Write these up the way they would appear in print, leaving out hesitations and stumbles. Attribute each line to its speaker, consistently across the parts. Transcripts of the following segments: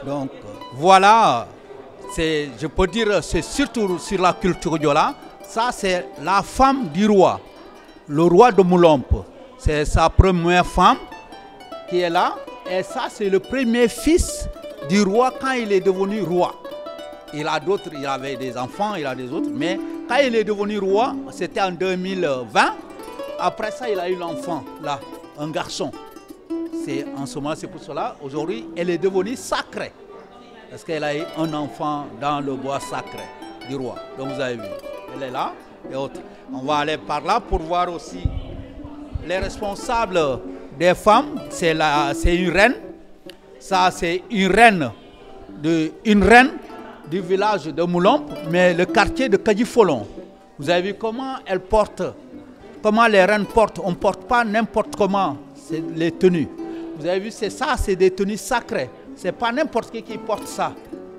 Speaker 1: Donc voilà, je peux dire, c'est surtout sur la culture Diola. Ça, c'est la femme du roi, le roi de Moulompe. C'est sa première femme qui est là. Et ça, c'est le premier fils du roi quand il est devenu roi. Il a d'autres, il avait des enfants, il a des autres. Mais quand il est devenu roi, c'était en 2020. Après ça, il a eu l'enfant, là, un garçon. En ce moment, c'est pour cela, aujourd'hui, elle est devenue sacrée. Parce qu'elle a eu un enfant dans le bois sacré du roi. Donc vous avez vu, elle est là et autres. On va aller par là pour voir aussi les responsables des femmes. C'est une reine. Ça, c'est une reine du village de Moulompe, mais le quartier de Kadifolon. Vous avez vu comment elle porte, comment les reines portent. On ne porte pas n'importe comment les tenues. Vous avez vu, c'est ça, c'est des tenues sacrées. Ce n'est pas n'importe qui porte ça.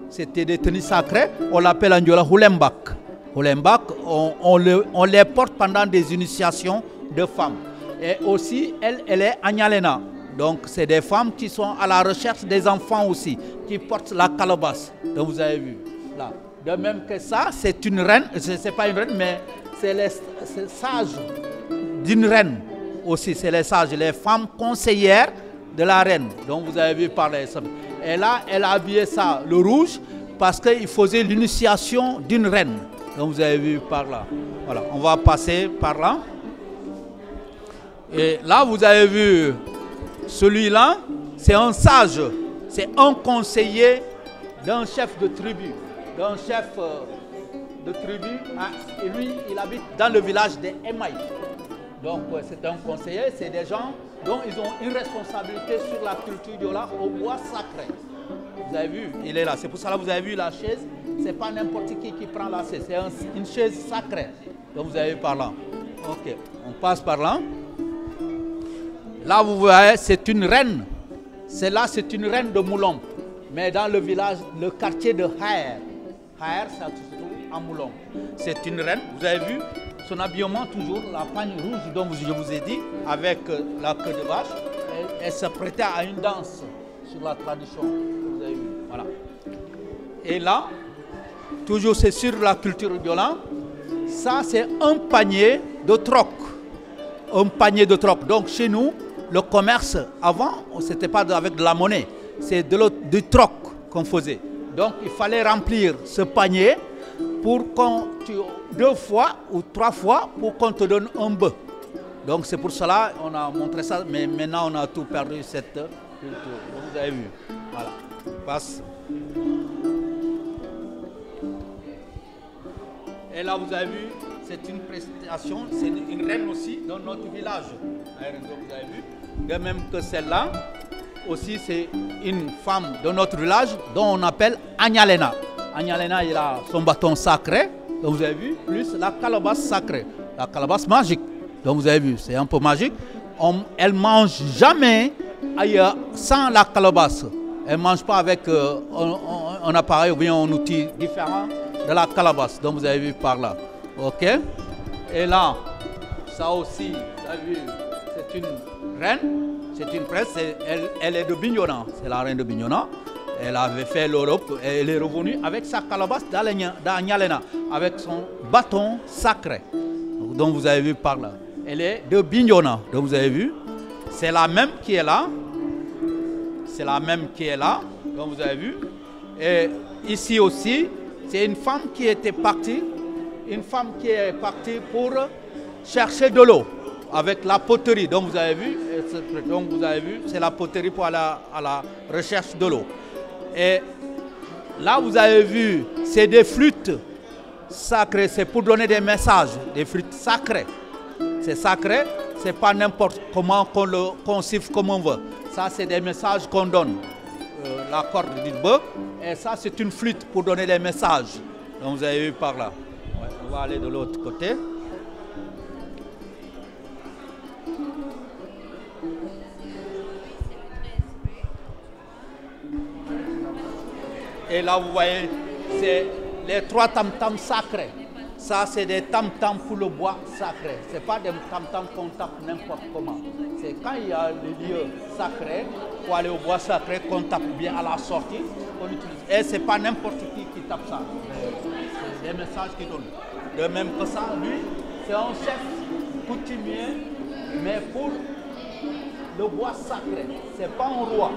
Speaker 1: C'était des tenues sacrées. On l'appelle en Diola Hulembak. Hulembak, on les porte pendant des initiations de femmes. Et aussi, elle est Agnalena. Donc, c'est des femmes qui sont à la recherche des enfants aussi, qui portent la calebasse. Donc, vous avez vu, là. De même que ça, c'est une reine. Ce n'est pas une reine, mais c'est les sages d'une reine aussi. C'est les sages, les femmes conseillères de la reine. Donc, vous avez vu parler. Et là, elle a habillé ça, le rouge, parce qu'il faisait l'initiation d'une reine. Donc, vous avez vu par là. Voilà, on va passer par là. Et là, vous avez vu, celui-là, c'est un sage. C'est un conseiller d'un chef de tribu. D'un chef de tribu. Et lui, il habite dans le village des Emaï. Donc, c'est un conseiller, c'est des gens dont ils ont une responsabilité sur la culture Diola au bois sacré. Vous avez vu, il est là. C'est pour ça que vous avez vu la chaise. Ce n'est pas n'importe qui prend la chaise. C'est une chaise sacrée. Donc, vous avez vu par là. Ok, on passe par là. Là, vous voyez, c'est une reine. Celle-là, c'est une reine de Moulompe. Mais dans le village, le quartier de Haer. Haer, ça se trouve à Moulompe. C'est une reine. Vous avez vu son habillement, toujours, la pagne rouge dont je vous ai dit, avec la queue de vache. Elle se prêtait à une danse sur la tradition. Vous avez vu, voilà. Et là, toujours c'est sur la culture Diola. Ça, c'est un panier de troc. Un panier de troc. Donc, chez nous, le commerce, avant, ce n'était pas avec de la monnaie. C'est du troc qu'on faisait. Donc, il fallait remplir ce panier pour qu'on, 2 fois ou 3 fois, pour qu'on te donne un bœuf. Donc, c'est pour cela qu'on a montré ça. Mais maintenant, on a tout perdu, cette culture. Donc, vous avez vu. Voilà. On passe. Et là, vous avez vu, c'est une prestation, c'est une reine aussi dans notre village. Vous avez vu. De même que celle-là, aussi c'est une femme de notre village dont on appelle Agnalena. Agnalena, il a son bâton sacré, donc vous avez vu, plus la calebasse sacrée, la calebasse magique. Donc vous avez vu, c'est un peu magique. Elle ne mange jamais ailleurs sans la calebasse. Elle ne mange pas avec un appareil ou bien un outil différent de la calebasse. Donc vous avez vu par là. Ok. Et là, ça aussi, vous avez vu, c'est une reine, c'est une presse, elle est de Bignona, c'est la reine de Bignona. Elle avait fait l'Europe et elle est revenue avec sa calebasse d'Agnalena, avec son bâton sacré. Donc vous avez vu par là. Elle est de Bignona, donc vous avez vu. C'est la même qui est là. C'est la même qui est là, donc vous avez vu. Et ici aussi, c'est une femme qui était partie. Une femme qui est partie pour chercher de l'eau avec la poterie. Donc vous avez vu, c'est la poterie pour aller à la recherche de l'eau. Et là vous avez vu, c'est des flûtes sacrées, c'est pour donner des messages, des flûtes sacrées. C'est sacré, c'est pas n'importe comment qu'on siffle comme on veut. Ça c'est des messages qu'on donne. La corde du bœuf, et ça c'est une flûte pour donner des messages. Donc vous avez vu par là. Ouais, on va aller de l'autre côté. Et là vous voyez, c'est les 3 tam-tams sacrés. Ça, c'est des tam-tams pour le bois sacré. Ce n'est pas des tam-tams qu'on tape n'importe comment. C'est quand il y a le lieu sacré, pour aller au bois sacré, qu'on tape bien à la sortie, qu'on utilise. Et ce n'est pas n'importe qui tape ça. C'est des messages qu'il donne. De même que ça, lui, c'est un chef coutumier, mais pour le bois sacré. Ce n'est pas un roi.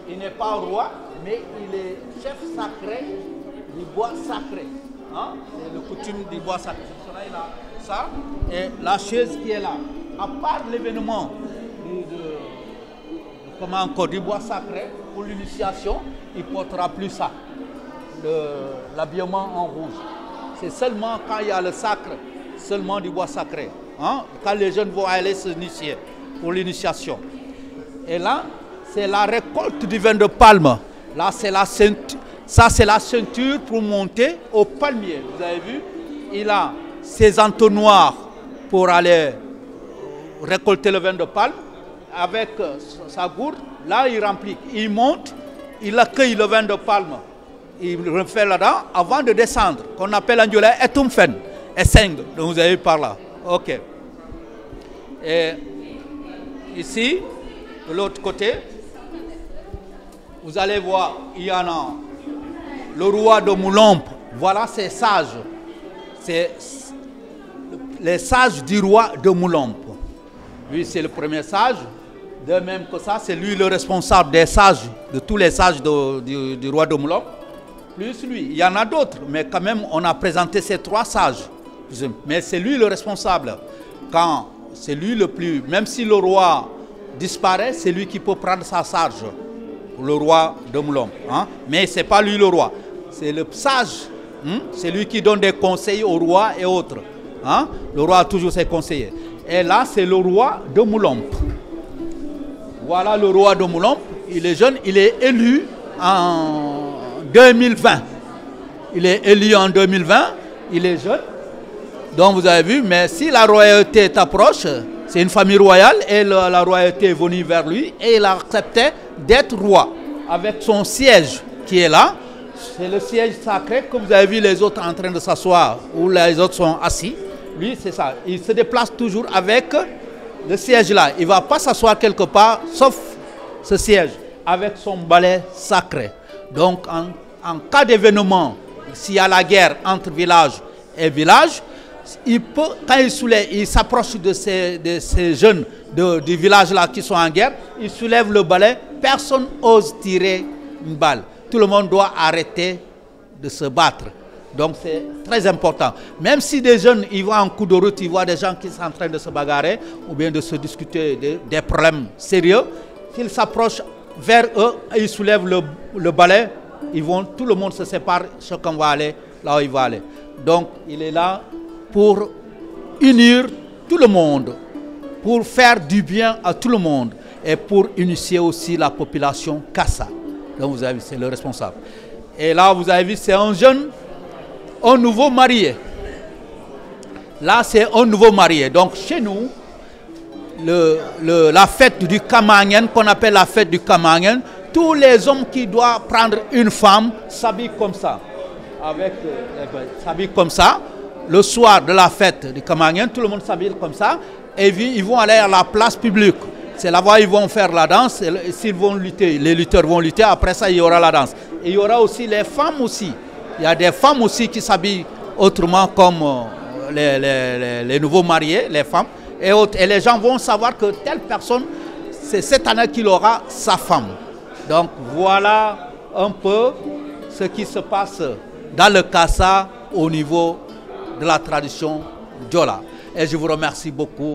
Speaker 1: Il n'est pas un roi, mais il est chef sacré du bois sacré. Hein? C'est le coutume du bois sacré. Il a ça et la chaise qui est là. À part l'événement du bois sacré pour l'initiation, il ne portera plus ça, l'habillement en rouge. C'est seulement quand il y a le sacre, seulement du bois sacré. Hein? Quand les jeunes vont aller s'initier pour l'initiation. Et là, c'est la récolte du vin de palme. Là, c'est la ceinture. Ça, c'est la ceinture pour monter au palmier. Vous avez vu, il a ses entonnoirs pour aller récolter le vin de palme. Avec sa gourde, là, il remplit. Il monte, il accueille le vin de palme. Il refait là-dedans avant de descendre, qu'on appelle en diolais etumfen, et seng, donc vous avez vu par là. Ok. Et ici, de l'autre côté, vous allez voir, il y en a le roi de Moulombe. Voilà ces sages. C'est les sages du roi de Moulombe. Lui, c'est le premier sage. De même que ça, c'est lui le responsable des sages, de tous les sages du roi de Moulombe. Plus lui, il y en a d'autres, mais quand même, on a présenté ces trois sages. Mais c'est lui le responsable. Quand c'est lui le plus... Même si le roi disparaît, c'est lui qui peut prendre sa charge. Le roi de Moulombe. Hein? Mais ce n'est pas lui le roi. C'est le sage. C'est lui qui donne des conseils au roi et autres. Hein? Le roi a toujours ses conseillers. Et là, c'est le roi de Moulombe. Voilà le roi de Moulombe. Il est jeune. Il est élu en 2020. Il est élu en 2020. Il est jeune. Donc vous avez vu. Mais si la royauté t'approche, c'est une famille royale et la royauté est venue vers lui et il a accepté d'être roi avec son siège qui est là. C'est le siège sacré que vous avez vu les autres en train de s'asseoir où les autres sont assis. Lui, c'est ça. Il se déplace toujours avec le siège là. Il ne va pas s'asseoir quelque part sauf ce siège avec son balai sacré. Donc en cas d'événement, s'il y a la guerre entre village et village, il peut, quand il s'approche de ces jeunes du village là qui sont en guerre, il soulève le balai, personne n'ose tirer une balle. Tout le monde doit arrêter de se battre. Donc c'est très important. Même si des jeunes, ils vont en coup de route, ils voient des gens qui sont en train de se bagarrer ou bien de se discuter des problèmes sérieux, s'ils s'approchent vers eux, ils soulèvent le balai, tout le monde se sépare, chacun va aller là où il va aller. Donc il est là pour unir tout le monde, pour faire du bien à tout le monde et pour initier aussi la population Kassa. Donc vous avez vu, c'est le responsable. Et là, vous avez vu, c'est un jeune, un nouveau marié. Là, c'est un nouveau marié. Donc chez nous, la fête du Kamangen, qu'on appelle la fête du Kamangen, tous les hommes qui doivent prendre une femme s'habillent comme ça. S'habillent comme ça. Le soir de la fête du Kamangen, tout le monde s'habille comme ça. Et ils vont aller à la place publique. C'est là-bas ils vont faire la danse. S'ils vont lutter, les lutteurs vont lutter. Après ça, il y aura la danse. Et il y aura aussi les femmes aussi. Il y a des femmes aussi qui s'habillent autrement comme les nouveaux mariés, les femmes. Et les gens vont savoir que telle personne, c'est cette année qu'il aura sa femme. Donc voilà un peu ce qui se passe dans le Kassa au niveau de la tradition Diola. Et je vous remercie beaucoup.